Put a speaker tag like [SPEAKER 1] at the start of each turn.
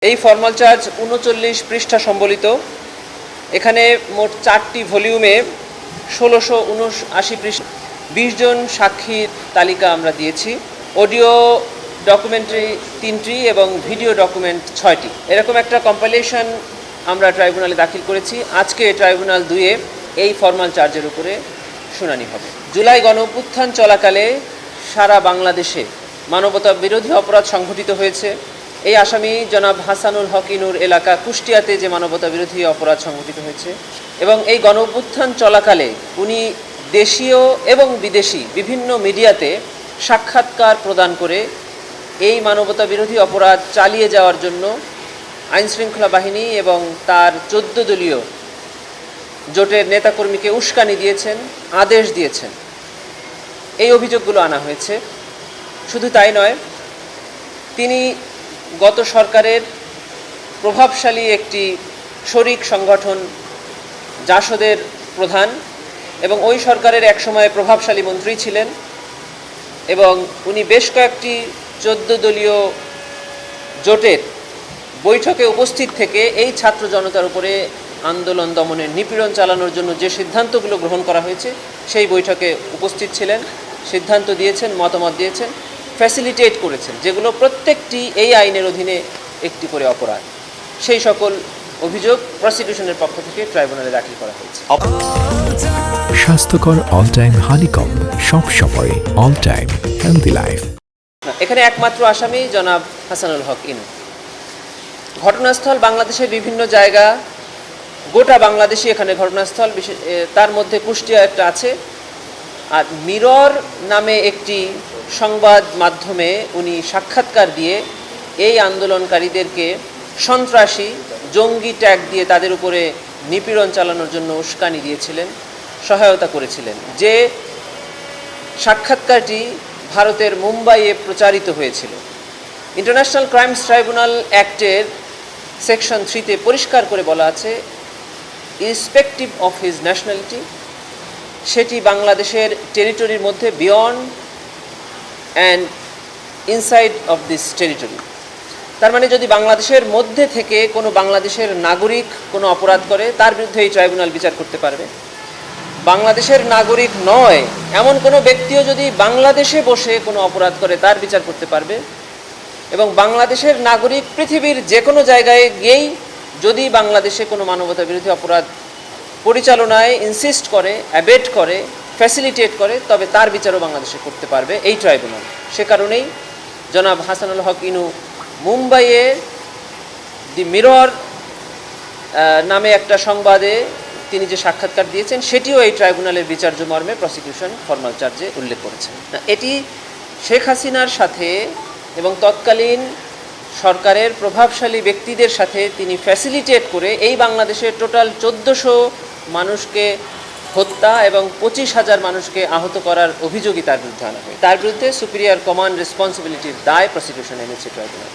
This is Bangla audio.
[SPEAKER 1] এই ফর্মাল চার্জ ৩৯ পৃষ্ঠা সম্বলিত। এখানে মোট 4টি ভলিউমে ১৬৭৯ পৃষ্ঠা ২০ জন সাক্ষীর তালিকা আমরা দিয়েছি। অডিও ডকুমেন্টারি 3টি এবং ভিডিও ডকুমেন্ট 6টি। এরকম একটা কম্পাইলেশন আমরা ট্রাইব্যুনালে দাখিল করেছি। আজকে ট্রাইব্যুনাল 2-এ এই ফর্মাল চার্জের উপরে শুনানি হবে। জুলাই গণঅভ্যুত্থান চলাকালে সারা বাংলাদেশে মানবতা বিরোধী অপরাধ সংঘটিত হয়েছে। এই আসামি জনাব হাসানুল হক ইনুর এলাকা কুষ্টিয়াতে যে মানবতা বিরোধী অপরাধ সংঘটিত হয়েছে এবং এই গণঅভ্যুত্থান চলাকালে উনি দেশীয় এবং বিদেশি বিভিন্ন মিডিয়াতে সাক্ষাৎকার প্রদান করে এই মানবতা বিরোধী অপরাধ চালিয়ে যাওয়ার জন্য আইনশৃঙ্খলা বাহিনী এবং তার 14 দলীয় জোটের নেতাকর্মীকে উস্কানি দিয়েছেন, আদেশ দিয়েছেন। এই অভিযোগগুলো আনা হয়েছে। শুধু তাই নয়, তিনি গত সরকারের প্রভাবশালী একটি শরিক সংগঠন জাসদের প্রধান এবং ওই সরকারের একসময় প্রভাবশালী মন্ত্রী ছিলেন এবং উনি বেশ কয়েকটি 14 দলীয় জোটের বৈঠকে উপস্থিত থেকে এই ছাত্র জনতার উপরে আন্দোলন দমনের নিপীড়ন চালানোর জন্য যে সিদ্ধান্তগুলো গ্রহণ করা হয়েছে সেই বৈঠকে উপস্থিত ছিলেন, সিদ্ধান্ত দিয়েছেন, মতামত দিয়েছেন, ফ্যাসিলিটেট করেছেন, যেগুলো প্রত্যেকটি এই আইনের অধীনে একটি করে অপরাধ। সেই সকল অভিযোগ প্রসিকিউশনের পক্ষ থেকে ট্রাইব্যুনালে দাখিল করা হয়েছে।
[SPEAKER 2] স্বাস্থ্যকর অল টাইম হানিকম, সব সময় অল টাইম হেলদি লাইফ।
[SPEAKER 1] এখানে একমাত্র আসামি জনাব হাসানুল হক ইনু। ঘটনাস্থল বাংলাদেশের বিভিন্ন জায়গা, গোটা বাংলাদেশে এখানে ঘটনাস্থল, তার মধ্যে কুষ্টিয়া একটা আছে। আর মিরর নামে একটি সংবাদ মাধ্যমে উনি সাক্ষাৎকার দিয়ে এই আন্দোলনকারীদেরকে সন্ত্রাসী, জঙ্গি ট্যাগ দিয়ে তাদের উপরে নিপীড়ন চালানোর জন্য উস্কানি দিয়েছিলেন, সহায়তা করেছিলেন। যে সাক্ষাৎকারটি ভারতের মুম্বাইয়ে প্রচারিত হয়েছিল। ইন্টারন্যাশনাল ক্রাইমস ট্রাইব্যুনাল অ্যাক্টের সেকশন 3-তে পরিষ্কার করে বলা আছে, ইররেসপেক্টিভ অফ হিজ ন্যাশনালিটি, সেটি বাংলাদেশের টেরিটরির মধ্যে beyond and inside of this territory. তার মানে যদি বাংলাদেশের মধ্যে থেকে কোনো বাংলাদেশের নাগরিক কোনো অপরাধ করে, তার বিরুদ্ধে এই ট্রাইব্যুনাল বিচার করতে পারবে। বাংলাদেশের নাগরিক নয় এমন কোনো ব্যক্তিও যদি বাংলাদেশে বসে কোনো অপরাধ করে, তার বিচার করতে পারবে। এবং বাংলাদেশের নাগরিক পৃথিবীর যে কোনো জায়গায় গিয়েই যদি বাংলাদেশে কোনো মানবতা বিরোধী অপরাধ পরিচালনায় ইনসিস্ট করে, অ্যাবেট করে, ফ্যাসিলিটেট করে, তবে তার বিচারও বাংলাদেশে করতে পারবে এই ট্রাইব্যুনাল। সে কারণেই জনাব হাসানুল হক ইনু মুম্বাইয়ে দি মিরর নামে একটা সংবাদে তিনি যে সাক্ষাৎকার দিয়েছেন সেটিও এই ট্রাইব্যুনালের বিচার্য মর্মে প্রসিকিউশন ফর্মাল চার্জে উল্লেখ করেছেন। এটি শেখ হাসিনার সাথে এবং তৎকালীন সরকারের প্রভাবশালী ব্যক্তিদের সাথে তিনি ফ্যাসিলিটেট করে এই বাংলাদেশের টোটাল 1400 মানুষকে হত্যা এবং 25,000 মানুষকে আহত করার অভিযোগই তার বিরুদ্ধে আনা হয়। তার বিরুদ্ধে সুপিরিয়র কমান্ড রেসপন্সিবিলিটির দায় প্রসিকিউশন এনেছে ট্রাইব্যুনাল।